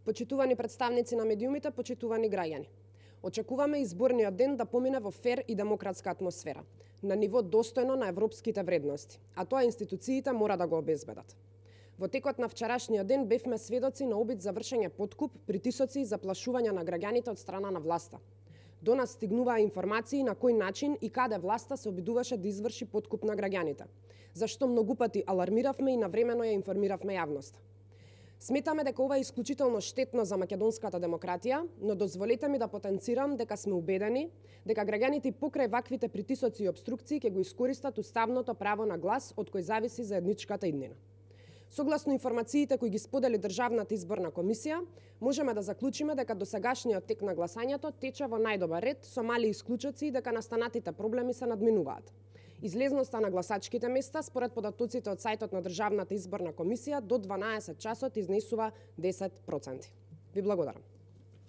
Почитувани представници на медиумите, почитувани граѓани. Очекуваме изборниот ден да помине во фер и демократска атмосфера, на ниво достојно на европските вредности, а тоа институциите мора да го обезбедат. Во текот на вчерашниот ден бевме сведоци на обид за вршење подкуп, притисоци и заплашување на граѓаните од страна на власта. До нас стигнуваа информации на кој начин и каде власта се обидуваше да изврши подкуп на граѓаните, зашто многу пати алармиравме и навремено ја информиравме јавноста. Сметаме дека ова е исклучително штетно за македонската демократија, но дозволете ми да потенцирам дека сме убедени дека граѓаните покрај ваквите притисоци и обструкции ќе го искористат уставното право на глас од кој зависи заедничката иднина. Согласно информациите кои ги сподели Државната изборна комисија, можеме да заклучиме дека досегашниот тек на гласањето тече во најдобар ред со мали исклучоци и дека настанатите проблеми се надминуваат. Излезноста на гласачките места според податоците од сајтот на Државната изборна комисија до 12 часот изнесува 10%. Ви благодарам.